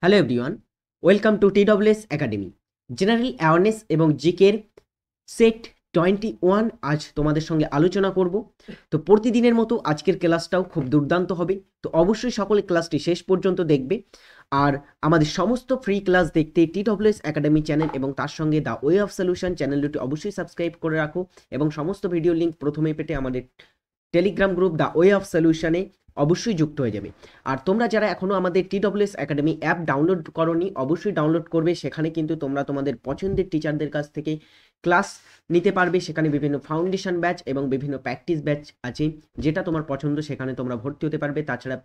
Hello everyone, welcome to TWS academy. General awareness এবং জিকের set 21 আজ তোমাদের সঙ্গে আলোচনা করব। তো প্রতিদিনের মতো আজকের ক্লাসটাও খুব দুর্দান্ত হবে, তো অবশ্যই সকলে ক্লাসটি শেষ পর্যন্ত দেখবে। আর আমাদের সমস্ত ফ্রি ক্লাস দেখতে TWS একাডেমি চ্যানেল এবং তার সঙ্গে the way of solution channel দুটি অবশ্যই সাবস্ক্রাইব করে রাখো এবং সমস্ত ভিডিও লিঙ্ক প্রথমে পেতে আমাদের Telegram group the way of সলিউশনে অবশ্যই যুক্ত হয়ে যাবে। আর তোমরা যারা এখনও আমাদের TWS একাডেমি অ্যাপ ডাউনলোড করোনি অবশ্যই ডাউনলোড করবে। সেখানে কিন্তু তোমরা তোমাদের পছন্দের টিচারদের কাছ থেকে ক্লাস নিতে পারবে। সেখানে বিভিন্ন ফাউন্ডেশন ব্যাচ এবং বিভিন্ন প্র্যাকটিস ব্যাচ আছে, যেটা তোমার পছন্দ সেখানে তোমরা ভর্তি হতে পারবে। তাছাড়া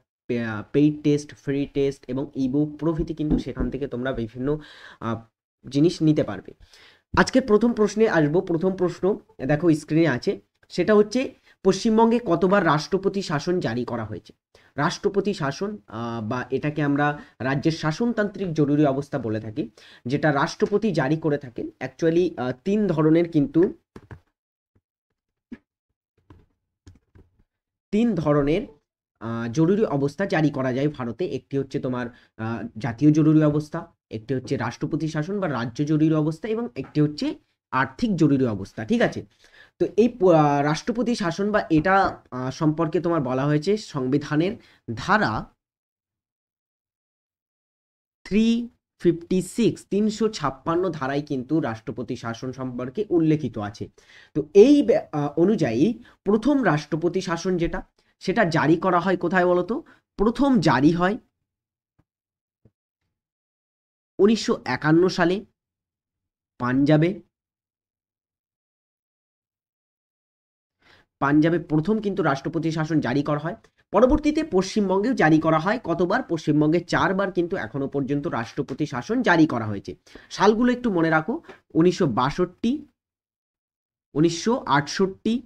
পেইড টেস্ট, ফ্রি টেস্ট এবং ইবুক প্রভৃতি কিন্তু সেখান থেকে তোমরা বিভিন্ন জিনিস নিতে পারবে। আজকের প্রথম প্রশ্নে আসবো। প্রথম প্রশ্ন দেখো স্ক্রিনে আছে, সেটা হচ্ছে পশ্চিমবঙ্গে কতবার রাষ্ট্রপতি শাসন জারি করা হয়েছে? রাষ্ট্রপতি শাসন বা এটাকে আমরা রাজ্যের শাসনতান্ত্রিক জরুরি অবস্থা বলে থাকি, যেটা রাষ্ট্রপতি জারি করে থাকেন। অ্যাকচুয়ালি তিন ধরনের কিন্তু তিন ধরনের জরুরি অবস্থা জারি করা যায় ভারতে। একটি হচ্ছে তোমার জাতীয় জরুরি অবস্থা, একটি হচ্ছে রাষ্ট্রপতি শাসন বা রাজ্য জরুরি অবস্থা এবং একটি হচ্ছে আর্থিক জরুরি অবস্থা। ঠিক আছে, তো এই রাষ্ট্রপতি শাসন বা এটা সম্পর্কে তোমার বলা হয়েছে সংবিধানের ধারা 356 ধারায় কিন্তু রাষ্ট্রপতি শাসন সম্পর্কে উল্লেখিত আছে। তো এই অনুযায়ী প্রথম রাষ্ট্রপতি শাসন যেটা, সেটা জারি করা হয় কোথায় বলতো? প্রথম জারি হয় 1951 সালে পাঞ্জাবে। পাঞ্জাবে প্রথম কিন্তু রাষ্ট্রপতি শাসন জারি করা হয়। পরবর্তীতে পশ্চিমবঙ্গেও জারি করা হয়। কতবার? পশ্চিমবঙ্গে 4বার কিন্তু এখনো পর্যন্ত রাষ্ট্রপতি শাসন জারি করা হয়েছে। সালগুলো একটু মনে রাখো: 1962, 1968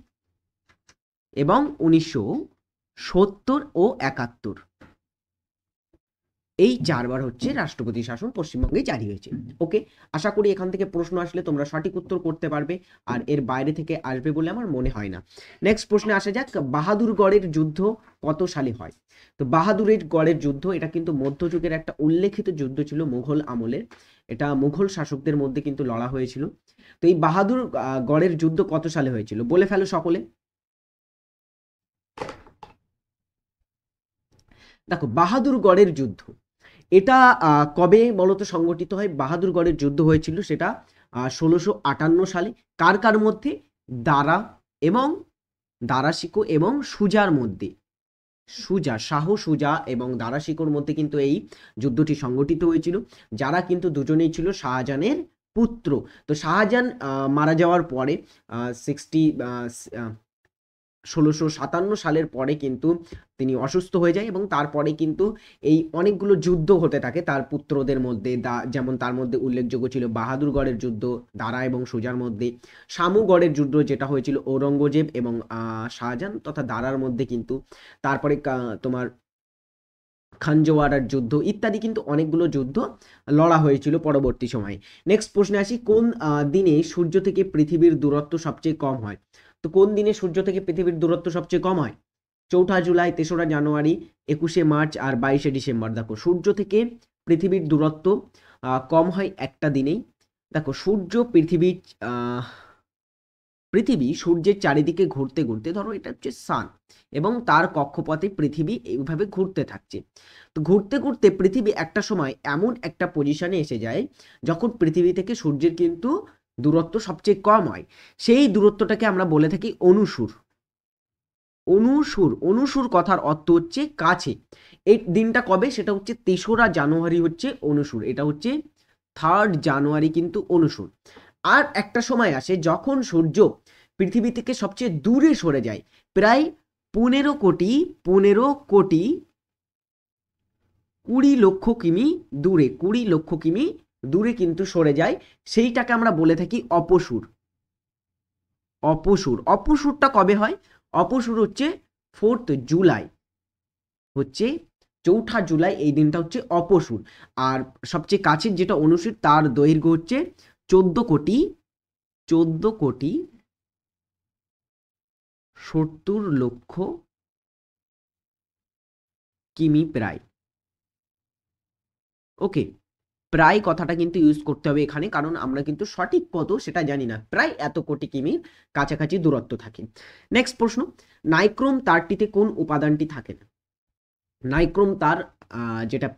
এবং 1970 ও 71। এই 4বার হচ্ছে রাষ্ট্রপতি শাসন পশ্চিমবঙ্গে জারি হয়েছে। ওকে, আশা করি এখান থেকে প্রশ্ন আসলে তোমরা সঠিক উত্তর করতে পারবে, আর এর বাইরে থেকে আসবে বলে আমার মনে হয় না। নেক্সট প্রশ্নে আসা যাক, বাহাদুরগড়ের যুদ্ধ কত সালে হয়? তো বাহাদুরের গড়ের যুদ্ধ এটা কিন্তু মধ্যযুগের একটা উল্লেখিত যুদ্ধ ছিল, মুঘল আমলের। এটা মুঘল শাসকদের মধ্যে কিন্তু লড়া হয়েছিল। তো এই বাহাদুর গড়ের যুদ্ধ কত সালে হয়েছিল? বলে ফেলো সকলে। দেখো, বাহাদুরগড়ের যুদ্ধ এটা কবে বলতো সংগঠিত হয়? বাহাদুরগড়ের যুদ্ধ হয়েছিল সেটা 1658 সালে। কার কার মধ্যে? দারা এবং দারা শিকো এবং সুজার মধ্যে। সুজা, শাহ সুজা এবং দারা শিকোর মধ্যে কিন্তু এই যুদ্ধটি সংগঠিত হয়েছিল, যারা কিন্তু দুজনেই ছিল শাহজাহানের পুত্র। তো শাহজাহান মারা যাওয়ার পরে 1657 সালের পরে কিন্তু তিনি অসুস্থ হয়ে যায় এবং তারপরে কিন্তু এই অনেকগুলো যুদ্ধ হতে থাকে তার পুত্রদের মধ্যে। যেমন তার মধ্যে উল্লেখযোগ্য ছিল বাহাদুরগড়ের যুদ্ধ দারা এবং সুজার মধ্যে, শামুগড়ের যুদ্ধ যেটা হয়েছিল ঔরঙ্গজেব এবং শাহজাহান তথা দারার মধ্যে কিন্তু, তারপরে তোমার খানজোয়ারার যুদ্ধ ইত্যাদি কিন্তু অনেকগুলো যুদ্ধ লড়া হয়েছিল পরবর্তী সময়ে। নেক্সট প্রশ্নে আসি, কোন দিনে সূর্য থেকে পৃথিবীর দূরত্ব সবচেয়ে কম হয়? তো কোন দিনে সূর্য থেকে পৃথিবীর দূরত্ব সবচেয়ে কম হয়? 4 জুলাই, 3রা জানুয়ারি, 21 মার্চ আর 22 ডিসেম্বর। দেখো, সূর্য থেকে পৃথিবীর দূরত্ব কম হয় একটা দিনেই। দেখো, পৃথিবী সূর্যের চারিদিকে ঘুরতে ঘুরতে, ধরো এটা হচ্ছে সান এবং তার কক্ষপথে পৃথিবী এইভাবে ঘুরতে থাকছে। তো ঘুরতে ঘুরতে পৃথিবী একটা সময় এমন একটা পজিশনে এসে যায় যখন পৃথিবী থেকে সূর্যের কিন্তু দূরত্ব সবচেয়ে কম হয়। সেই দূরত্বটাকে আমরা বলে থাকি অনুসুর। অনুসুর, অনুসুর কথার অর্থ হচ্ছে কাছে। এই দিনটা কবে? সেটা হচ্ছে 3রা জানুয়ারি হচ্ছে অনুসুর। এটা হচ্ছে 3rd জানুয়ারি কিন্তু অনুসুর। আর একটা সময় আসে যখন সূর্য পৃথিবী থেকে সবচেয়ে দূরে সরে যায়, প্রায় 15 কোটি 20 লক্ষ কিমি দূরে, 20 লক্ষ কিমি দূরে কিন্তু সরে যায়। সেইটাকে আমরা বলে থাকি অপসুর। অপসুর, অপসুরটা কবে হয়? অপসুর হচ্ছে 4th জুলাই, হচ্ছে 4ঠা জুলাই, এই দিনটা হচ্ছে অপসুর। আর সবচেয়ে কাছের যেটা অনুসুর, তার দৈর্ঘ্য হচ্ছে 14 কোটি 70 লক্ষ কিমি প্রায়। ওকে, প্রায় কথাটা কিন্তু ইউজ করতে হবে এখানে, কারণ আমরা কিন্তু সঠিক কত সেটা জানি না, প্রায় এত কোটি কিমির কাছাকাছি দূরত্ব থাকে। নেক্সট প্রশ্ন, নাইক্রোম তারটিতে কোন উপাদানটি থাকে না? নাইক্রোম তার যেটা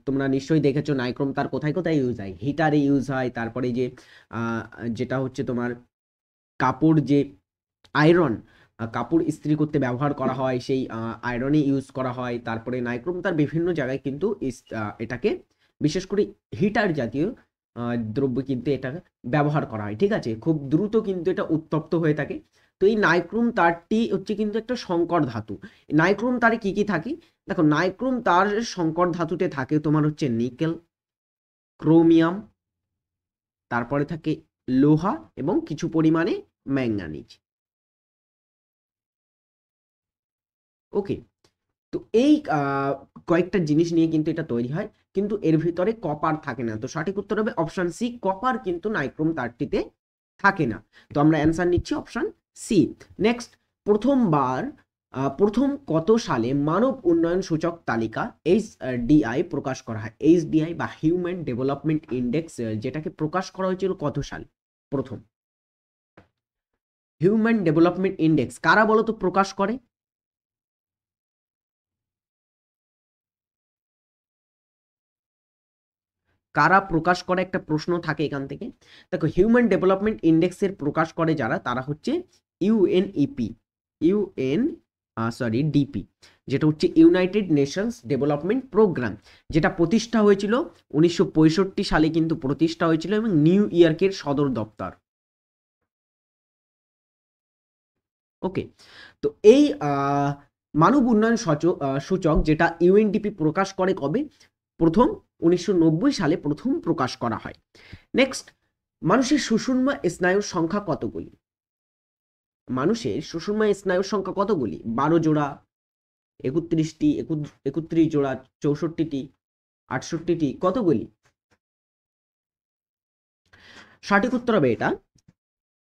তোমরা নিশ্চয়ই দেখেছো, নাইক্রোম তার কোথায় কোথায় ইউজ হয়, হিটারে ইউজ হয়, তারপরে যে যেটা হচ্ছে তোমার কাপড় যে আয়রন, কাপড় ইস্ত্রি করতে ব্যবহার করা হয় সেই আয়রনে ইউজ করা হয়। তারপরে নাইক্রোম তার বিভিন্ন জায়গায় কিন্তু এটাকে বিশেষ করে হিটার জাতীয় দ্রব্য কিন্তু এটা ব্যবহার করা হয়, ঠিক আছে, খুব দ্রুত কিন্তু এটা উত্তপ্ত হয়ে থাকে। তো এই নাইক্রোম তারটি হচ্ছে কিন্তু একটা সংকর ধাতু। নাইক্রোম তারে কি কি থাকে, দেখো নাইক্রোম তার সংকর ধাতুতে থাকে তোমার হচ্ছে নিকেল, ক্রোমিয়াম, তারপরে থাকে লোহা এবং কিছু পরিমাণে ম্যাঙ্গানিজ। ওকে, তো এই কয়েকটা জিনিস নিয়ে কিন্তু এটা তৈরি হয়, কিন্তু এর ভিতরে কপার থাকে না। তো সঠিক উত্তর হবে অপশন সি, কপার কিন্তু নাইক্রোম তারটিতে থাকে না। তো আমরা অ্যান্সার নিচ্ছি অপশন সি। নেক্সট, প্রথমবার প্রথম কত সালে মানব উন্নয়ন সূচক তালিকা HDI প্রকাশ করা হয়? HDI বা হিউম্যান ডেভেলপমেন্ট ইন্ডেক্স, যেটাকে প্রকাশ করা হয়েছিল কত সালে প্রথম? হিউম্যান ডেভেলপমেন্ট ইন্ডেক্স কারা বলতো প্রকাশ করে? কারা প্রকাশ করে একটা প্রশ্ন থাকে এখান থেকে। দেখো হিউম্যান ডেভেলপমেন্ট ইন্ডেক্সের প্রকাশ করে যারা, তারা হচ্ছে ইউএনইপি, ইউএন ডিপি, যেটা হচ্ছে ইউনাইটেড নেশনস ডেভেলপমেন্ট প্রোগ্রাম, যেটা প্রতিষ্ঠা হয়েছিল 1965 সালে কিন্তু প্রতিষ্ঠা হয়েছিল, এবং নিউ ইয়র্কের সদর দপ্তর। ওকে, তো এই মানব উন্নয়ন সূচক যেটা ইউএনডিপি প্রকাশ করে কবে? প্রথম 1990 সালে প্রথম প্রকাশ করা হয়। নেক্সট, মানুষের সুষুম্না স্নায়ুর সংখ্যা কতগুলি? মানুষের সুষুম্না স্নায়ুর সংখ্যা কতগুলি? 12 জোড়া, 31টি, 31 জোড়া, 64টি, 68টি, কতগুলি? সঠিক উত্তর হবে এটা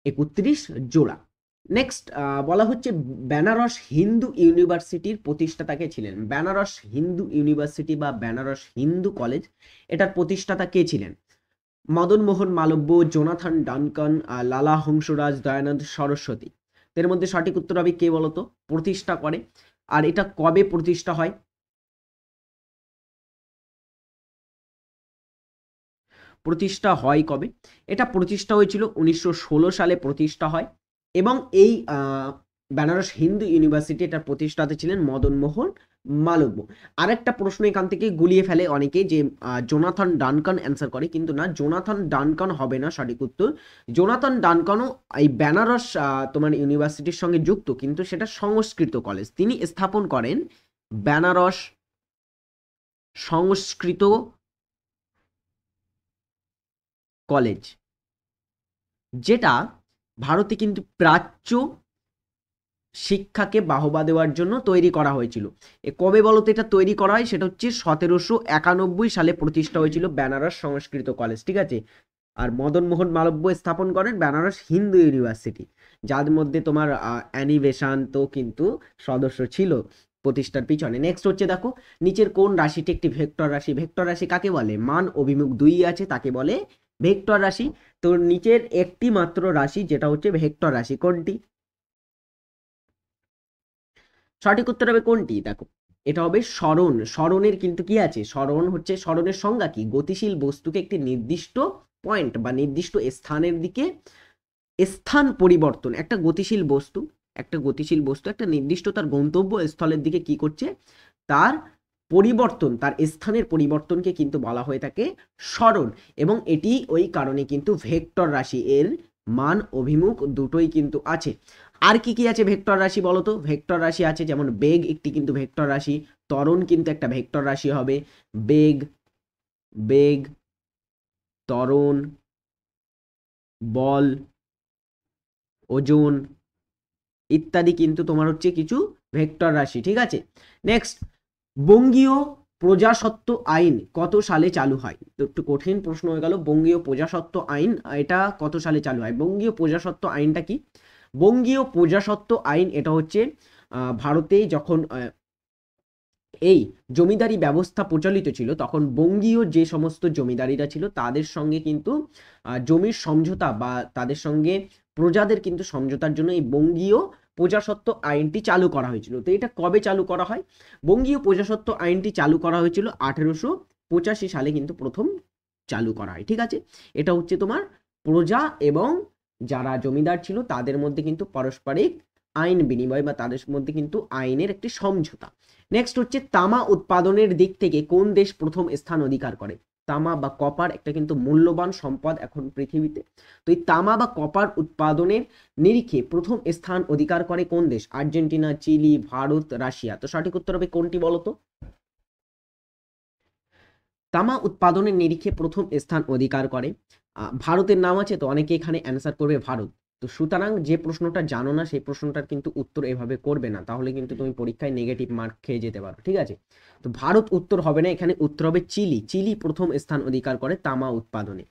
31 জোড়া। নেক্সট, বলা হচ্ছে বেনারস হিন্দু ইউনিভার্সিটির প্রতিষ্ঠাতা কে ছিলেন? বেনারস হিন্দু ইউনিভার্সিটি বা বেনারস হিন্দু কলেজ, এটার প্রতিষ্ঠাতা কে ছিলেন? মদন মোহন মালব্য, জোনাথন ডানকান, লালা হংসরাজ, দয়ানন্দ সরস্বতী। এর মধ্যে সঠিক উত্তর হবে কে বলতো প্রতিষ্ঠা করে? আর এটা কবে প্রতিষ্ঠা হয়? প্রতিষ্ঠা হয় কবে? এটা প্রতিষ্ঠা হয়েছিল 1916 সালে প্রতিষ্ঠা হয়, এবং এই বেনারস হিন্দু ইউনিভার্সিটি এটার প্রতিষ্ঠাতা ছিলেন মদন মোহন মালব্য। আরেকটা প্রশ্ন এখান থেকে গুলিয়ে ফেলে অনেকে, যে জোনাথন ডানকান অ্যান্সার করে, কিন্তু না, জোনাথন ডানকান হবে না সঠিক উত্তর। জোনাথন ডানকানও এই বেনারস তোমার ইউনিভার্সিটির সঙ্গে যুক্ত, কিন্তু সেটা সংস্কৃত কলেজ। তিনি স্থাপন করেন বেনারস সংস্কৃত কলেজ, যেটা ভারতে কিন্তু প্রাচ্য শিক্ষাকে বাহবা দেওয়ার জন্য তৈরি করা হয়েছিল। কবে বলতো এটা তৈরি করা হয়? সেটা হচ্ছে 1791 সালে প্রতিষ্ঠা হয়েছিল বেনারস সংস্কৃত কলেজ, ঠিক আছে। আর মদন মোহন মালব্য স্থাপন করেন বেনারস হিন্দু ইউনিভার্সিটি, যার মধ্যে তোমার অ্যানি বেসান্ত কিন্তু সদস্য ছিল প্রতিষ্ঠার পিছনে। নেক্সট হচ্ছে দেখো, নিচের কোন রাশিটি একটি ভেক্টর রাশি? ভেক্টর রাশি কাকে বলে? মান অভিমুখ দুই আছে, তাকে বলে ভেক্টর রাশি। তো নিচের একটি মাত্র রাশি যেটা হচ্ছে ভেক্টর রাশি, কোনটি? সঠিক উত্তর হবে কোনটি? দেখো এটা হবে সরণ। সরণের কিন্তু কি আছে, সরণ হচ্ছে, সরণের সংজ্ঞা কি? গতিশীল বস্তুকে একটি নির্দিষ্ট পয়েন্ট বা নির্দিষ্ট স্থানের দিকে স্থান পরিবর্তন। একটা গতিশীল বস্তু, একটা নির্দিষ্ট তার গন্তব্য স্থলের দিকে কি করছে, তার পরিবর্তন, তার স্থানের পরিবর্তনকে কিন্তু বলা হয়ে থাকে সরণ। এবং এটি ওই কারণে কিন্তু ভেক্টর রাশি, এর মান অভিমুখ দুটোই কিন্তু আছে। আর কি কি আছে ভেক্টর রাশি বলতো? ভেক্টর রাশি আছে যেমন বেগ একটি কিন্তু ভেক্টর রাশি, ত্বরণ কিন্তু একটা ভেক্টর রাশি হবে। বেগ, বেগ, ত্বরণ, বল, ওজন ইত্যাদি কিন্তু তোমার হচ্ছে কিছু ভেক্টর রাশি, ঠিক আছে। নেক্সট, বঙ্গীয় প্রজাস্বত্ব আইন কত সালে চালু হয়? তো একটু কঠিন প্রশ্ন হয়ে গেল, বঙ্গীয় প্রজাস্বত্ব আইন এটা কত সালে চালু হয়? বঙ্গীয় প্রজাস্বত্ব আইনটা কি? বঙ্গীয় প্রজাস্বত্ব আইন এটা হচ্ছে ভারতে যখন এই জমিদারি ব্যবস্থা প্রচলিত ছিল তখন বঙ্গীয় যে সমস্ত জমিদারিরা ছিল তাদের সঙ্গে কিন্তু জমির সমঝোতা বা তাদের সঙ্গে প্রজাদের কিন্তু সমঝোতার জন্য এই বঙ্গীয় প্রজাস্বত্ব আইনটি চালু করা হয়েছিল। তো এটা কবে চালু করা হয়? বঙ্গীয় প্রজাস্বত্ব আইনটি চালু করা হয়েছিল 1885 সালে কিন্তু প্রথম চালু করা হয়। ঠিক আছে, এটা হচ্ছে তোমার প্রজা এবং যারা জমিদার ছিল তাদের মধ্যে কিন্তু পারস্পরিক আইন বিনিময় বা তাদের মধ্যে কিন্তু আইনের একটি সমঝোতা। নেক্সট হচ্ছে তামা উৎপাদনের দিক থেকে কোন দেশ প্রথম স্থান অধিকার করে? তামা বা কপার একটা কিন্তু মূল্যবান সম্পদ এখন পৃথিবীতে। তো এই তামা বা কপার উৎপাদনের নিরিখে প্রথম স্থান অধিকার করে কোন দেশ? Argentina, Chile, Bharat, Russia. তো সঠিক উত্তর হবে কোনটি বলতো? তামা উৎপাদনের নিরিখে প্রথম স্থান অধিকার করে ভারতের নাম আছে, তো অনেকে এখানে অ্যান্সার করবে ভারত। তো সুতরাং যে প্রশ্নটা জানো না সেই প্রশ্নটার কিন্তু উত্তর এভাবে করবে না, তাহলে কিন্তু তুমি পরীক্ষায় নেগেটিভ মার্ক খেয়ে যেতে পারো। ঠিক আছে, তো ভারত উত্তর হবে না, এখানে উত্তর হবে চিলি। চিলি প্রথম স্থান অধিকার করে তামা উৎপাদনে।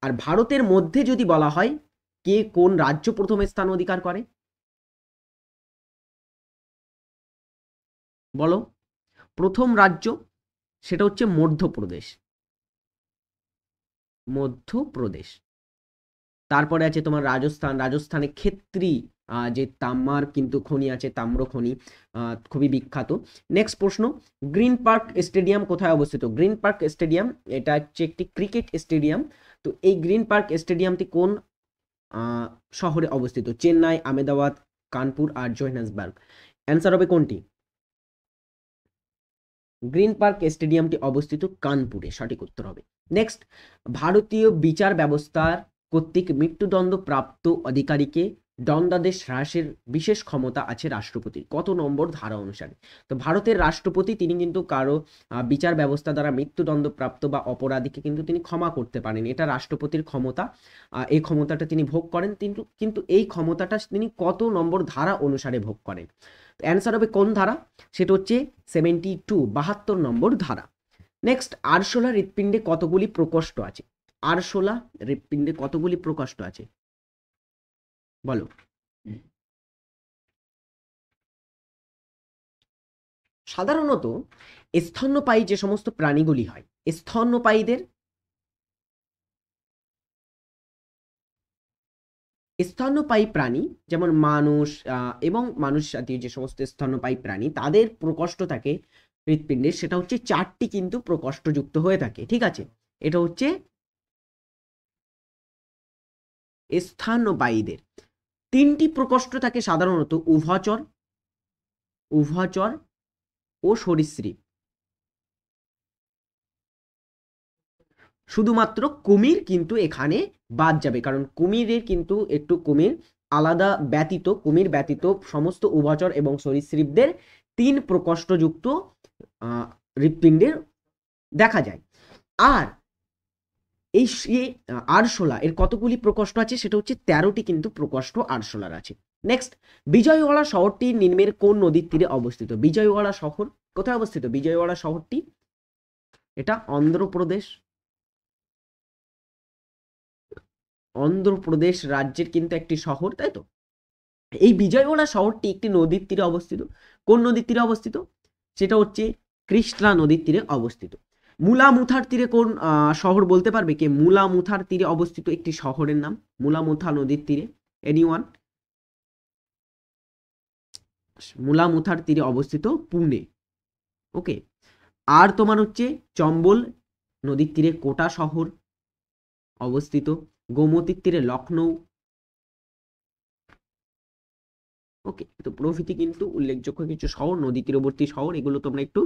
আর ভারতের মধ্যে যদি বলা হয় কে কোন রাজ্য প্রথম স্থান অধিকার করে বলো? প্রথম রাজ্য সেটা হচ্ছে মধ্যপ্রদেশ। মধ্যপ্রদেশ। তারপরে আছে তোমার রাজস্থান। রাজস্থানে ক্ষেত্রী যে তামার কিন্তু খনি আছে, তাম্র খনি, খুবই বিখ্যাত। নেক্সট প্রশ্ন, গ্রিন পার্ক স্টেডিয়াম কোথায় অবস্থিত? গ্রিন পার্ক স্টেডিয়াম এটা হচ্ছে একটি ক্রিকেট স্টেডিয়াম। তো এই গ্রিন পার্ক স্টেডিয়ামটি কোন শহরে অবস্থিত? চেন্নাই, আহমেদাবাদ, কানপুর আর জোহান্সবার্গ। অ্যান্সার হবে কোনটি? গ্রিন পার্ক স্টেডিয়ামটি অবস্থিত কানপুরে, সঠিক উত্তর হবে। নেক্সট, ভারতীয় বিচার ব্যবস্থার কর্তৃক মৃত্যুদণ্ড প্রাপ্ত অধিকারীকে দণ্ডাদেশ হ্রাসের বিশেষ ক্ষমতা আছে রাষ্ট্রপতির কত নম্বর ধারা অনুসারে? তো ভারতের রাষ্ট্রপতি তিনি কিন্তু কারো বিচার ব্যবস্থা দ্বারা মৃত্যুদণ্ড প্রাপ্ত বা অপরাধীকে কিন্তু তিনি ক্ষমা করতে পারেন, এটা রাষ্ট্রপতির ক্ষমতা। এই ক্ষমতাটা তিনি ভোগ করেন, কিন্তু এই ক্ষমতাটা তিনি কত নম্বর ধারা অনুসারে ভোগ করেন? অ্যান্সার হবে কোন ধারা? সেটা হচ্ছে 72, 72 নম্বর ধারা। নেক্সট, আরশোলা হৃৎপিণ্ডে কতগুলি প্রকোষ্ঠ আছে? আরশোলা হৃৎপিণ্ডে কতগুলি প্রকোষ্ঠ আছে বলো? সাধারণত স্তন্যপায়ী যে সমস্ত প্রাণীগুলি হয়, স্তন্যপায়ীদের স্তন্যপায়ী প্রাণী যেমন মানুষ এবং মানুষ জাতীয় যে সমস্ত স্তন্যপায়ী প্রাণী তাদের প্রকোষ্ঠ থাকে হৃৎপিণ্ডের, সেটা হচ্ছে 4টি কিন্তু প্রকোষ্ঠযুক্ত হয়ে থাকে। ঠিক আছে, এটা হচ্ছে স্তন্যপায়ীদের। 3টি প্রকোষ্ঠ থাকে সাধারণত উভচর, উভচর ও সরীসৃপ। শুধুমাত্র কুমির কিন্তু এখানে বাদ যাবে, কারণ কুমিরের কিন্তু একটু কুমির আলাদা ব্যতীত, কুমির ব্যতীত সমস্ত উভচর এবং সরীসৃপদের 3 প্রকোষ্ঠযুক্ত হৃৎপিণ্ডের দেখা যায়। আর এই আরশোলা এর কতগুলি প্রকোষ্ঠ আছে? সেটা হচ্ছে 13টি কিন্তু প্রকোষ্ঠ আরশোলার আছে। নেক্সট, বিজয়ওয়াড়া শহরটি নিম্নের কোন নদীর তীরে অবস্থিত? বিজয়ওয়াড়া শহর কোথায় অবস্থিত? বিজয়ওয়াড়া শহরটি এটা অন্ধ্রপ্রদেশ, অন্ধ্রপ্রদেশ রাজ্যের কিন্তু একটি শহর, তাই তো? এই বিজয়ওয়াড়া শহরটি একটি নদীর তীরে অবস্থিত। কোন নদীর তীরে অবস্থিত? সেটা হচ্ছে কৃষ্ণা নদীর তীরে অবস্থিত। মুলামুথার তীরে কোন শহর বলতে পারবে কে? মুলামুথার তীরে অবস্থিত একটি শহরের নাম, মুলামুথা নদীর তীরে, এনিওয়ান? মুলামুথার তীরে অবস্থিত পুনে। ওকে, আর তোমার হচ্ছে চম্বল নদীর তীরে কোটা শহর অবস্থিত, গোমতীর তীরে লখনৌ। ওকে, তো প্রভৃতি কিন্তু উল্লেখযোগ্য কিছু শহর, নদী তীরবর্তী শহর, এগুলো তোমরা একটু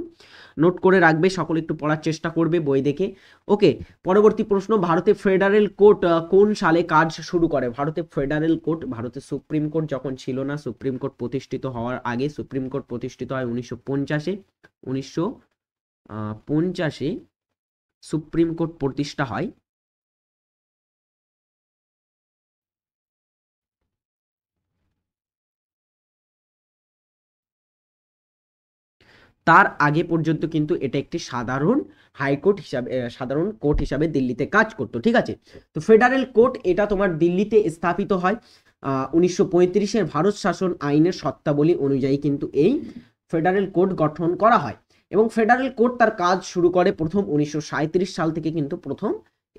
নোট করে রাখবে, সকলে একটু পড়ার চেষ্টা করবে বই দেখে। ওকে, পরবর্তী প্রশ্ন, ভারতের ফেডারেল কোর্ট কোন সালে কাজ শুরু করে? ভারতের ফেডারেল কোর্ট, ভারতের সুপ্রিম কোর্ট যখন ছিল না, সুপ্রিম কোর্ট প্রতিষ্ঠিত হওয়ার আগে, সুপ্রিম কোর্ট প্রতিষ্ঠিত হয় 1950-এ। 1950-এ সুপ্রিম কোর্ট প্রতিষ্ঠা হয়। তার আগে পর্যন্ত কিন্তু এটা একটি সাধারণ হাইকোর্ট হিসাবে, সাধারণ কোর্ট হিসাবে দিল্লিতে কাজ করতো। ঠিক আছে, তো ফেডারেল কোর্ট এটা তোমার দিল্লিতে স্থাপিত হয় 1935-এর ভারত শাসন আইনের শর্তাবলী অনুযায়ী কিন্তু এই ফেডারেল কোর্ট গঠন করা হয়। এবং ফেডারেল কোর্ট তার কাজ শুরু করে প্রথম 1937 সাল থেকে, কিন্তু প্রথম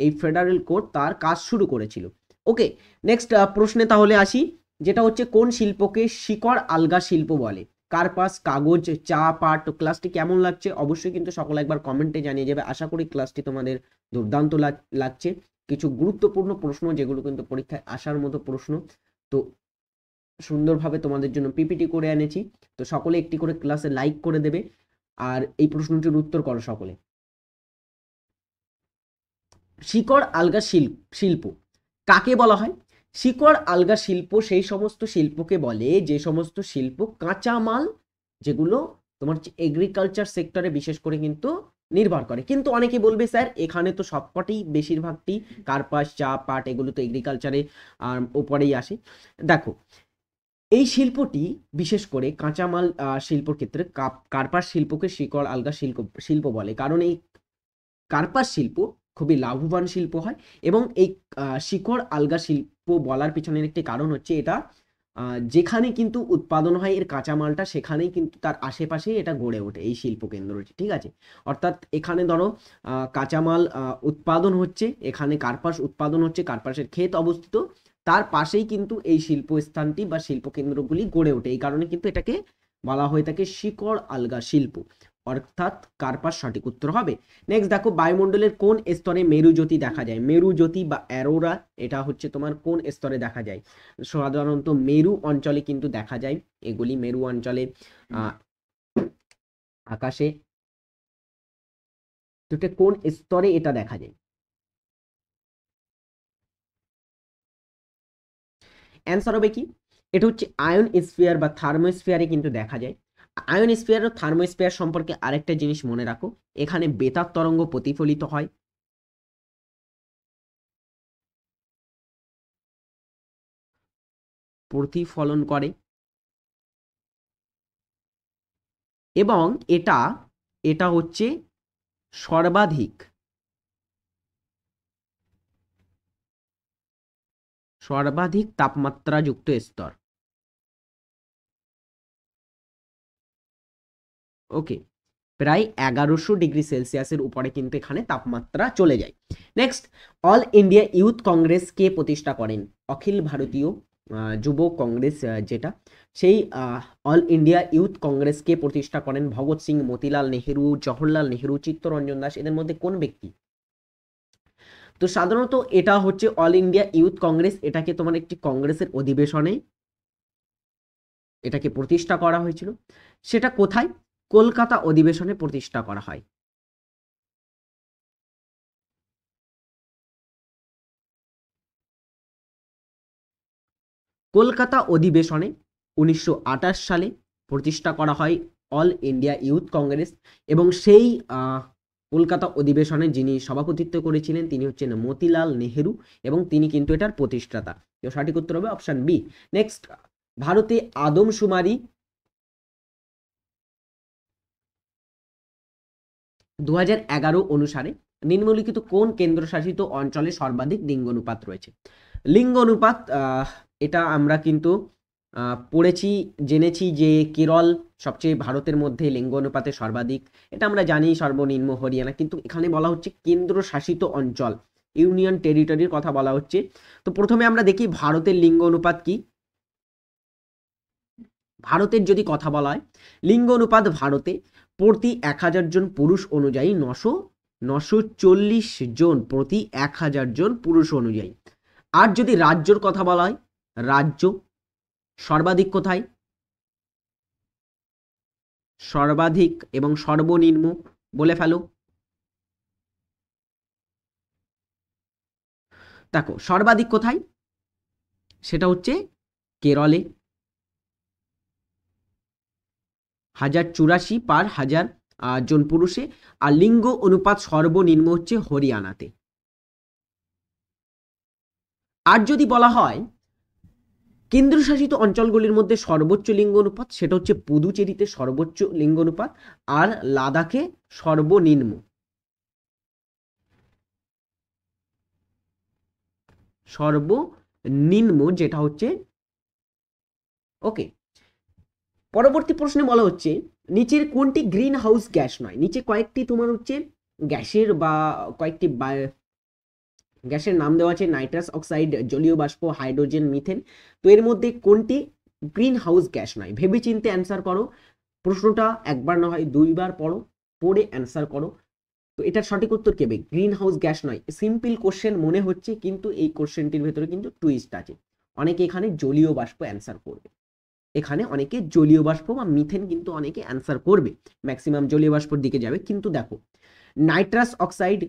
এই ফেডারেল কোর্ট তার কাজ শুরু করেছিল। ওকে, নেক্সট প্রশ্নে তাহলে আসি, যেটা হচ্ছে কোন শিল্পকে শিকড় আলগা শিল্প বলে? কার্পাস, কাগজ, চা, পাট। তো ক্লাসটি কেমন লাগছে অবশ্যই কিন্তু সকলে একবার কমেন্টে জানিয়ে যাবে। আশা করি ক্লাসটি তোমাদের দুর্দান্ত লাগছে। কিছু গুরুত্বপূর্ণ প্রশ্ন যেগুলো কিন্তু পরীক্ষায় আসার মতো প্রশ্ন, তো সুন্দরভাবে তোমাদের জন্য পিপিটি করে এনেছি। তো সকলে একটি করে ক্লাসে লাইক করে দেবে আর এই প্রশ্নটির উত্তর করো সকলে। শিকড় আলগা শিল্প কাকে বলা হয়? শিকড় আলগা শিল্প সেই সমস্ত শিল্পকে বলে যে সমস্ত শিল্প কাঁচামাল, যেগুলো তোমার এগ্রিকালচার সেক্টরে বিশেষ করে কিন্তু নির্ভর করে। কিন্তু অনেকে বলবে স্যার এখানে তো সবকটি বেশিরভাগটি কার্পাস, চা, পাট এগুলো তো এগ্রিকালচারে উপরেই আসে। দেখো, এই শিল্পটি বিশেষ করে কাঁচামাল শিল্পর ক্ষেত্রে কার্পাস শিল্পকে শিকড় আলগা শিল্প বলে, কারণ এই কার্পাস শিল্প খুবই লাভবান শিল্প হয়। এবং এই শিকড় আলগা শিল্প বলার পিছনের একটি কারণ হচ্ছে এটা যেখানে কিন্তু উৎপাদন হয় এর কাঁচামালটা, সেখানেই কিন্তু তার আশেপাশেই এটা গড়ে ওঠে এই শিল্প কেন্দ্রটি, ঠিক আছে? অর্থাৎ এখানে ধরো কাঁচামাল উৎপাদন হচ্ছে, এখানে কার্পাস উৎপাদন হচ্ছে, কার্পাসের ক্ষেত অবস্থিত, তার পাশেই কিন্তু এই শিল্পস্থানটি বা শিল্প কেন্দ্রগুলি গড়ে ওঠে। এই কারণে কিন্তু এটাকে বলা হয়ে থাকে শিকড় আলগা শিল্প, অর্থাৎ কার্পাস সঠিক উত্তর হবে। নেক্সট দেখো, বায়ুমণ্ডলের কোন স্তরে মেরুজ্যোতি দেখা যায়? মেরুজ্যোতি বা অ্যারোরা, এটা হচ্ছে তোমার কোন স্তরে দেখা যায়? সাধারণত মেরু অঞ্চলে কিন্তু দেখা যায় এগুলি। মেরু অঞ্চলে আকাশে দুটো কোন স্তরে এটা দেখা যায়? অ্যান্সার হবে কি? এটা হচ্ছে আয়ন স্ফিয়ার বা থার্মোস্ফিয়ারে কিন্তু দেখা যায়। আয়ন স্ফিয়ার ও থার্মোস্ফিয়ার সম্পর্কে আরেকটা জিনিস মনে রাখো, এখানে বেতার তরঙ্গ প্রতিফলিত হয়, প্রতিফলন করে, এবং এটা এটা হচ্ছে সর্বাধিক তাপমাত্রাযুক্ত স্তর। ওকে, প্রায় 1100 ডিগ্রি সেলসিয়াসের উপরে কিন্তু এখানে তাপমাত্রা চলে যায়। Next, all India youth congress কে প্রতিষ্ঠা করেন? অখিল ভারতীয় যুব কংগ্রেস, যেটা সেই অল ইন্ডিয়া ইউথ কংগ্রেস কে প্রতিষ্ঠা করেন? ভগৎ সিং, মতিলাল নেহেরু, জওহরলাল নেহেরু, চিত্তরঞ্জন দাস, এদের মধ্যে কোন ব্যক্তি? তো সাধারণত এটা হচ্ছে অল ইন্ডিয়া ইউথ কংগ্রেস, এটাকে তোমার একটি কংগ্রেসের অধিবেশনে এটাকে প্রতিষ্ঠা করা হয়েছিল। সেটা কোথায়? কলকাতা অধিবেশনে প্রতিষ্ঠা করা হয়। কলকাতা অধিবেশনে 1928 সালে প্রতিষ্ঠা করা হয় অল ইন্ডিয়া ইউথ কংগ্রেস। এবং সেই কলকাতা অধিবেশনে যিনি সভাপতিত্ব করেছিলেন তিনি হচ্ছেন মতিলাল নেহেরু, এবং তিনি কিন্তু এটার প্রতিষ্ঠাতা। তো সঠিক উত্তর হবে অপশন বি। নেক্সট, ভারতে আদমশুমারি 2011 অনুসারে নিম্নলিখিত কোন কেন্দ্রশাসিত অঞ্চলে সর্বাধিক লিঙ্গ অনুপাত রয়েছে? লিঙ্গ অনুপাত এটা আমরা কিন্তু পড়েছি, জেনেছি যে কেরল সবচেয়ে ভারতের মধ্যে লিঙ্গ অনুপাতে সর্বাধিক, এটা আমরা জানি, সর্বনিম্ন হরিয়ানা। কিন্তু এখানে বলা হচ্ছে কেন্দ্রশাসিত অঞ্চল, ইউনিয়ন টেরিটরির কথা বলা হচ্ছে। তো প্রথমে আমরা দেখি ভারতের লিঙ্গ অনুপাত কি। ভারতের যদি কথা বলা হয়, লিঙ্গ অনুপাত ভারতে প্রতি 1000 জন পুরুষ অনুযায়ী 940 জন প্রতি 1000 জন পুরুষ অনুযায়ী। আর যদি রাজ্যর কথা বলা হয়, রাজ্য সর্বাধিক কোথায়? সর্বাধিক এবং সর্বনিম্ন বলে ফেলো। দেখো সর্বাধিক কোথায়, সেটা হচ্ছে কেরলে, 1084 পার 1000 জন পুরুষে। আর লিঙ্গ অনুপাত সর্বনিম্ন হচ্ছে হরিয়ানাতে। আর যদি বলা হয় কেন্দ্রশাসিত অঞ্চলগুলির মধ্যে সর্বোচ্চ লিঙ্গ অনুপাত, সেটা হচ্ছে পুদুচেরিতে সর্বোচ্চ লিঙ্গ অনুপাত, আর লাদাখে সর্বনিম্ন। সর্বনিম্ন যেটা হচ্ছে। ওকে, পরবর্তী প্রশ্নে বলা হচ্ছে নিচের কোনটি গ্রিন হাউস গ্যাস নয়? নিচে কয়েকটি তোমার হচ্ছে গ্যাসের বা কয়েকটি গ্যাসের নাম দেওয়া আছে, নাইট্রাস অক্সাইড, জলীয় বাষ্প, হাইড্রোজেন, মিথেন। তো এর মধ্যে কোনটি গ্রিন হাউস গ্যাস নয়? ভেবে চিন্তে অ্যান্সার করো। প্রশ্নটা একবার না হয় দুইবার পড়ো, পড়ে অ্যান্সার করো। তো এটার সঠিক উত্তর কি হবে? গ্রিন হাউস গ্যাস নয়। সিম্পল কোশ্চেন মনে হচ্ছে, কিন্তু এই কোশ্চেনটির ভেতরে কিন্তু টুইস্ট আছে। অনেকে এখানে জলীয় বাষ্প অ্যান্সার করবে, এখানে অনেকে জলীয় বাষ্প বা মিথেন কিন্তু অনেকে অ্যান্সার করবে, ম্যাক্সিমাম জলীয় বাষ্পর দিকে যাবে। কিন্তু দেখো, নাইট্রাস অক্সাইড,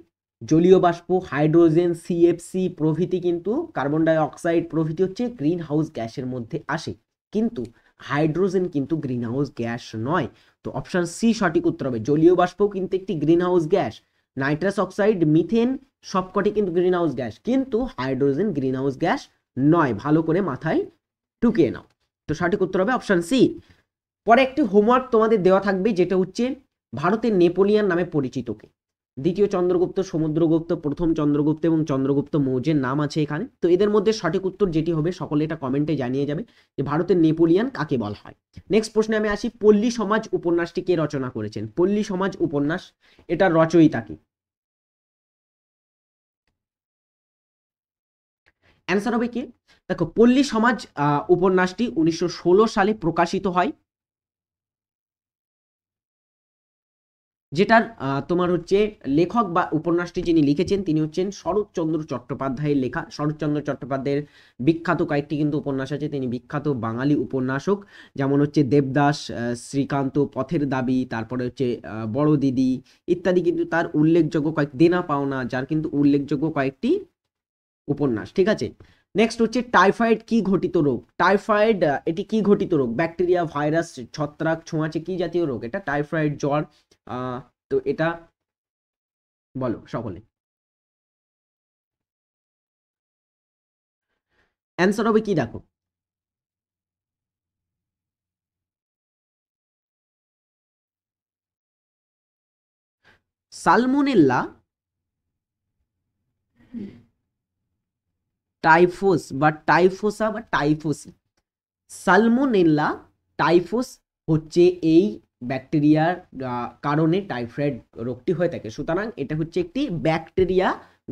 জলীয় বাষ্প, হাইড্রোজেন, সিএফসি প্রভৃতি কিন্তু, কার্বন ডাই অক্সাইড প্রভৃতি হচ্ছে গ্রিন হাউস গ্যাসের মধ্যে আসে, কিন্তু হাইড্রোজেন কিন্তু গ্রিন হাউস গ্যাস নয়। তো অপশন সি সঠিক উত্তর হবে। জলীয় বাষ্প কিন্তু একটি green house gas, nitrous oxide, methane সবকটি কিন্তু গ্রিন হাউস গ্যাস, কিন্তু হাইড্রোজেন গ্রিন হাউস গ্যাস নয়। ভালো করে মাথায় ঢুকিয়ে নাও। তো সঠিক উত্তর হবে অপশন সি। পরে একটি হোমওয়ার্ক তোমাদের দেওয়া থাকবে, যেটা হচ্ছে ভারতের নেপোলিয়ান নামে পরিচিত কে? দ্বিতীয় চন্দ্রগুপ্ত, সমুদ্রগুপ্ত, প্রথম চন্দ্রগুপ্ত এবং চন্দ্রগুপ্ত মৌর্যের নাম আছে এখানে। তো এদের মধ্যে সঠিক উত্তর যেটি হবে সকলে এটা কমেন্টে জানিয়ে যাবে যে ভারতের নেপোলিয়ান কাকে বলা হয়। নেক্সট প্রশ্নে আমি আসি, পল্লী সমাজ উপন্যাসটি কে রচনা করেছেন? পল্লী সমাজ উপন্যাস, এটার রচয়িতা কি? অ্যান্সার হবে কি? দেখো, পল্লী সমাজ উপন্যাসটি 1916 সালে প্রকাশিত হয়, যেটার তোমার হচ্ছে লেখক বা উপন্যাসটি যিনি লিখেছেন তিনি হচ্ছেন শরৎচন্দ্র চট্টোপাধ্যায়ের লেখা। শরৎচন্দ্র চট্টোপাধ্যায়ের বিখ্যাত কয়েকটি কিন্তু উপন্যাস আছে, তিনি বিখ্যাত বাঙালি উপন্যাসক, যেমন হচ্ছে দেবদাস, শ্রীকান্ত, পথের দাবি, তারপরে হচ্ছে বড় দিদি ইত্যাদি কিন্তু তার উল্লেখযোগ্য কয়েক, দেনা পাওনা, যার কিন্তু উল্লেখযোগ্য কয়েকটি উপন্যাস। ঠিক আছে, নেক্সট হচ্ছে টাইফয়েড কি ঘটিত রোগ? টাইফয়েড এটি কি ঘটিত রোগ? ব্যাকটেরিয়া, ভাইরাস, ছত্রাক, ছোঁয়াচে কি জাতীয় রোগ? এটা টাইফয়েড জ্বর। তো এটা বলো সকলে। অ্যান্সার হবে কি? দেখো, সালমোনেল্লা টাইফোস বা টাইফোসা বা টাইফোসি, সালমোনেল্লা টাইফোস হচ্ছে এই ব্যাকটেরিয়ার কারণে টাইফয়েড রোগটি হয়ে থাকে। সুতরাং এটা হচ্ছে একটি ব্যাকটেরিয়া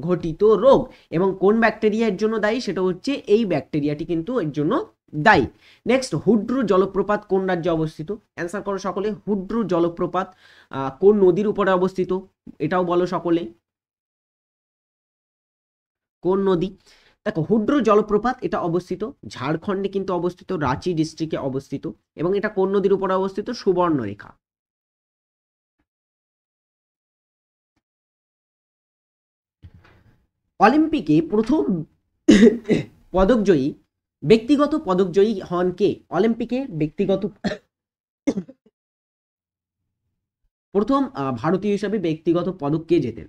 ঘটিত রোগ, এবং কোন ব্যাকটেরিয়া এর জন্য দায়ী? সেটা হচ্ছে এই ব্যাকটেরিয়াটি কিন্তু এর জন্য দায়ী। নেক্সট, হুড্রু জলপ্রপাত কোন রাজ্যে অবস্থিত? অ্যান্সার করো সকলে। হুড্রু জলপ্রপাত কোন নদীর উপরে অবস্থিত? এটাও বলো সকলে, কোন নদী? দেখো, হুড্রু জলপ্রপাত এটা অবস্থিত ঝাড়খণ্ডে কিন্তু অবস্থিত, রাঁচি ডিস্ট্রিক্টে অবস্থিত, এবং এটা কোন নদীর উপরে অবস্থিত? সুবর্ণরেখা। অলিম্পিকে প্রথম পদকজয়ী, ব্যক্তিগত পদকজয়ী হন কে? অলিম্পিকে ব্যক্তিগত প্রথম ভারতীয় হিসাবে ব্যক্তিগত পদক কে জেতেন?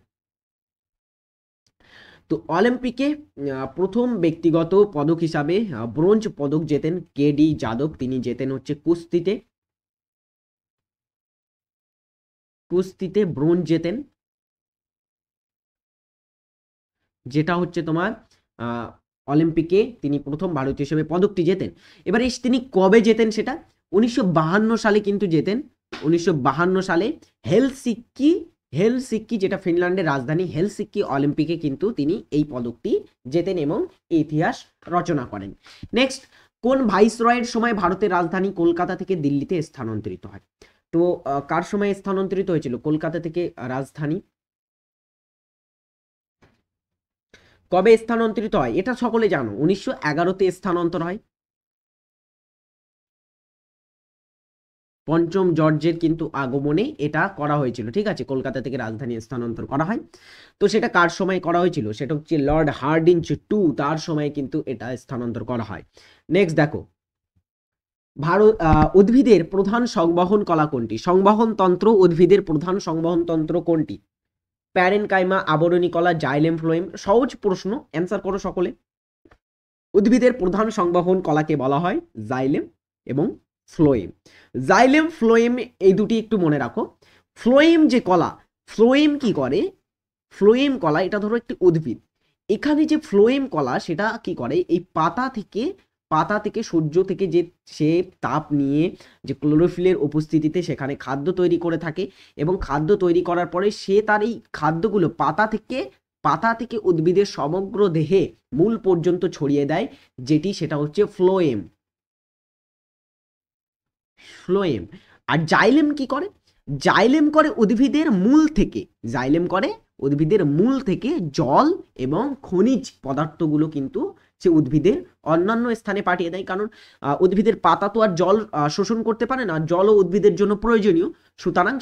তো অলিম্পিকে প্রথম ব্যক্তিগত পদক হিসাবে ব্রোঞ্জ পদক জেতেন কে ডি যাদব, তিনি জেতেন হচ্ছে কুস্তিতে, কুস্তিতে ব্রোঞ্জ জেতেন, যেটা হচ্ছে তোমার অলিম্পিকে তিনি প্রথম ভারতীয় হিসেবে পদকটি জেতেন। এবারে তিনি কবে জেতেন সেটা? 1952 সালে কিন্তু জেতেন। 1952 সালে হেলসিকি, হেলসিকি যেটা ফিনল্যান্ডের রাজধানী, হেলসিকি অলিম্পিকে কিন্তু তিনি এই পদকটি জেতেন এবং ইতিহাস রচনা করেন। নেক্সট, কোন ভাইসরয়ের সময় ভারতের রাজধানী কলকাতা থেকে দিল্লিতে স্থানান্তরিত হয়? তো কার সময় স্থানান্তরিত হয়েছিল কলকাতা থেকে রাজধানী? কবে স্থানান্তরিত হয়? এটা সকলে জানো, 1911-তে স্থানান্তর হয়। পঞ্চম জর্জের কিন্তু আগমনে এটা করা হয়েছিল। ঠিক আছে, কলকাতা থেকে রাজধানী স্থানান্তর করা হয়। তো সেটা কার সময় করা হয়েছিল? সেটা হচ্ছে লর্ড হার্ডিঞ্জ টু, তার সময় কিন্তু এটা স্থানান্তর করা হয়। নেক্সট দেখো, ভারত উদ্ভিদের প্রধান সংবহন কলা কোনটি? সংবহন তন্ত্র, উদ্ভিদের প্রধান সংবহন তন্ত্র কোনটি? প্যারেনকাইমা, আবরণী কলা, জাইলেম, ফ্লোয়েম। সহজ প্রশ্ন, অ্যান্সার করো সকলে। উদ্ভিদের প্রধান সংবহন কলাকে বলা হয় জাইলেম এবং ফ্লোয়েম। জাইলেম, ফ্লোয়েম এই দুটি একটু মনে রাখো। ফ্লোয়েম যে কলা, ফ্লোয়েম কি করে? ফ্লোয়েম কলা এটা ধরো একটি উদ্ভিদ, এখানে যে ফ্লোয়েম কলা সেটা কি করে? এই পাতা থেকে পাতা থেকে সূর্য থেকে যে সে তাপ নিয়ে যে ক্লোরোফিলের উপস্থিতিতে সেখানে খাদ্য তৈরি করে থাকে এবং খাদ্য তৈরি করার পরে সে তার এই খাদ্যগুলো পাতা থেকে উদ্ভিদের সমগ্র দেহে মূল পর্যন্ত ছড়িয়ে দেয়, সেটা হচ্ছে ফ্লোয়েম। আর জাইলেম কি করে? জাইলেম করে উদ্ভিদের মূল থেকে জল এবং খনিজ পদার্থগুলো কিন্তু সে উদ্ভিদের অন্যান্য স্থানে পাঠিয়ে দেয়, কারণ উদ্ভিদের পাতা তো আর জল শোষণ করতে পারে না, জলও উদ্ভিদের জন্য প্রয়োজনীয়, সুতরাং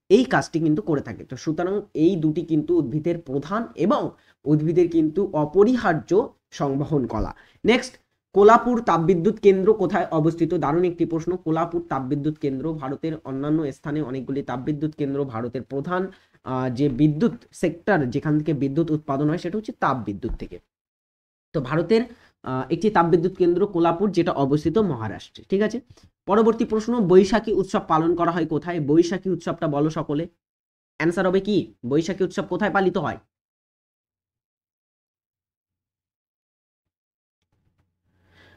এই কাজটি কিন্তু করে থাকে। তো সুতরাং এই দুটি কিন্তু উদ্ভিদের প্রধান এবং উদ্ভিদের কিন্তু অপরিহার্য সংবহন কলা। নেক্সট, কোলাপুর তাপবিদ্যুৎ কেন্দ্র কোথায় অবস্থিত? দারুণ একটি প্রশ্ন। কোলাপুর তাপবিদ্যুৎ কেন্দ্র ভারতের অন্যান্য স্থানে অনেকগুলি তাপবিদ্যুৎ কেন্দ্র, ভারতের প্রধান যে বিদ্যুৎ সেক্টর যেখান থেকে বিদ্যুৎ উৎপাদন হয় সেটা হচ্ছে তাপবিদ্যুৎ থেকে। তো ভারতের একটি তাপবিদ্যুৎ কেন্দ্র কোলাপুর, যেটা অবস্থিত মহারাষ্ট্রে। ঠিক আছে, পরবর্তী প্রশ্ন, বৈশাখী উৎসব পালন করা হয় কোথায়? বৈশাখী উৎসবটা বলো সকলে। অ্যান্সার হবে কি? বৈশাখী উৎসব কোথায় পালিত হয়?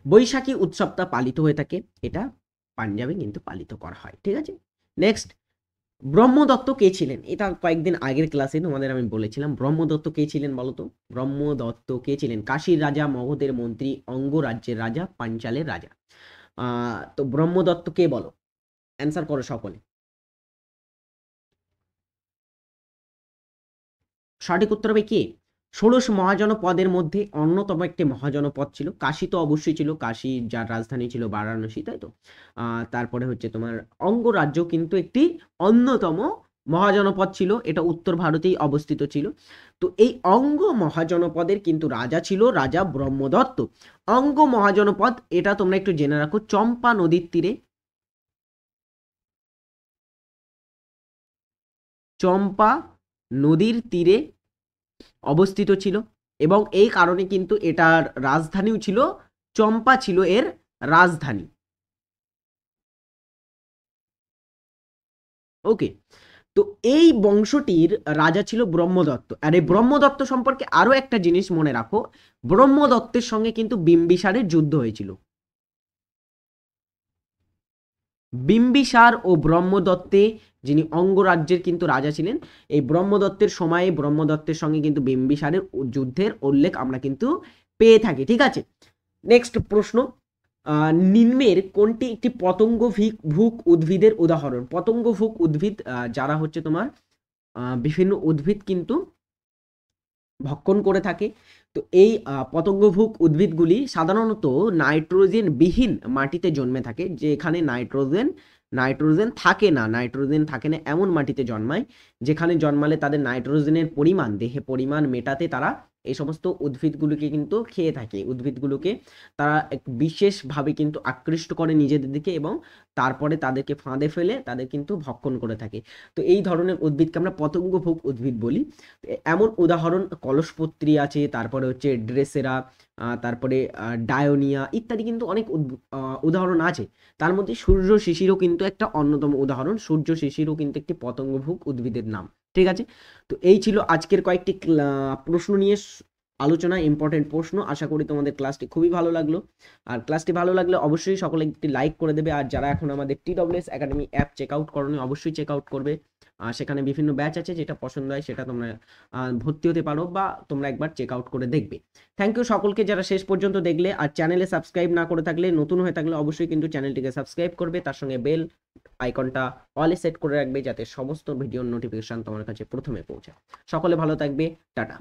বৈশাখী উৎসবটা পালিত হয়ে থাকে, এটা পাঞ্জাবে কিন্তু পালিত করা হয়। ঠিক আছে, নেক্সট, ব্রহ্মদত্ত কে ছিলেন? এটা কয়েকদিন আগের ক্লাসে তোমাদের আমি বলেছিলাম। ব্রহ্মদত্ত কে ছিলেন বলতো? ব্রহ্মদত্ত কে ছিলেন? কাশীর রাজা, মগধের মন্ত্রী, অঙ্গরাজ্যের রাজা, পাঞ্চালের রাজা। তো ব্রহ্মদত্ত কে বলো? অ্যান্সার করো সকলে। সঠিক উত্তর হবে কে? ষোড়শ মহাজনপদের মধ্যে অন্যতম একটি মহাজনপদ ছিল। কাশী তো অবশ্যই ছিল, কাশী যার রাজধানী ছিল বারাণসী, তাই তো? তারপরে হচ্ছে তোমার অঙ্গরাজ্য কিন্তু একটি অন্যতম মহাজনপদ ছিল, এটা উত্তর ভারতেই অবস্থিত ছিল। তো এই অঙ্গ মহাজনপদের কিন্তু রাজা ছিল রাজা ব্রহ্মদত্ত। অঙ্গ মহাজনপদ, এটা তোমরা একটু জেনে রাখো, চম্পা নদীর তীরে, চম্পা নদীর তীরে অবস্থিত ছিল এবং এই কারণে কিন্তু এটার রাজধানীও ছিল, চম্পা ছিল এর রাজধানী। ওকে, তো এই বংশটির রাজা ছিল ব্রহ্মদত্ত। আর এই ব্রহ্মদত্ত সম্পর্কে আরো একটা জিনিস মনে রাখো, ব্রহ্মদত্তের সঙ্গে কিন্তু বিম্বিসারের যুদ্ধ হয়েছিল। বিম্বিসার ও ব্রহ্মদত্তে, যিনি অঙ্গরাজ্যের কিন্তু রাজা ছিলেন, এই ব্রহ্মদত্তের সময়ে ব্রহ্মদত্তের সঙ্গে কিন্তু বিম্বিসারের যুদ্ধের উল্লেখ আমরা কিন্তু পেয়ে থাকি। ঠিক আছে, নেক্সট প্রশ্ন, নিম্নের কোনটি একটি পতঙ্গভুক উদ্ভিদের উদাহরণ? পতঙ্গভুক উদ্ভিদ যারা হচ্ছে তোমার বিভিন্ন উদ্ভিদ কিন্তু ভক্ষণ করে থাকে। তো এই পতঙ্গভুক উদ্ভিদগুলি সাধারণত নাইট্রোজেন বিহীন মাটিতে জন্মে থাকে, যেখানে নাইট্রোজেন থাকে না এমন মাটিতে জন্মায়, যেখানে জন্মালে তাদের নাইট্রোজেনের দেহে পরিমাণ মেটাতে তারা এই সমস্ত উদ্ভিদগুলোকে কিন্তু খেয়ে থাকে। উদ্ভিদগুলোকে তারা বিশেষভাবে কিন্তু আকৃষ্ট করে নিজেদের দিকে এবং তারপরে তাদেরকে ফাঁদে ফেলে তাদের কিন্তু ভক্ষণ করে থাকে। তো এই ধরনের উদ্ভিদকে আমরা পতঙ্গভুক উদ্ভিদ বলি। এমন উদাহরণ কলসপত্রী আছে, তারপরে হচ্ছে ড্রেসেরা, তারপরে ডায়োনিয়া ইত্যাদি কিন্তু অনেক উদাহরণ আছে। তার মধ্যে সূর্য শিশিরও কিন্তু একটা অন্যতম উদাহরণ। সূর্য শিশিরও কিন্তু একটি পতঙ্গভুক উদ্ভিদের নাম। ঠিক আছে, তো এই ছিল আজকের কয়েকটি প্রশ্ন নিয়ে আলোচনা, ইম্পর্টেন্ট প্রশ্ন। আশা করি তোমাদের ক্লাসটি খুবই ভালো লাগলো। আর ক্লাসটি ভালো লাগলে অবশ্যই সকলে একটি লাইক করে দেবে। আর যারা এখন আমাদের TWS academy app check out করোনি, অবশ্যই চেক আউট করবে। সেখানে বিভিন্ন ব্যাচ আছে, যেটা পছন্দ হয় সেটা তোমরা ভর্তি হতে পারো বা তোমরা একবার চেক আউট করে দেখবে। থ্যাংক ইউ সকলকে যারা শেষ পর্যন্ত দেখলে। আর চ্যানেলে সাবস্ক্রাইব না করে থাকলে, নতুন হয়ে থাকলে অবশ্যই কিন্তু চ্যানেলটিকে সাবস্ক্রাইব করবে, তার সঙ্গে বেল আইকনটা অলে সেট করে রাখবে, যাতে সমস্ত ভিডিওর নোটিফিকেশন তোমার কাছে প্রথমে পৌঁছায়। সকলে ভালো থাকবে, টাটা।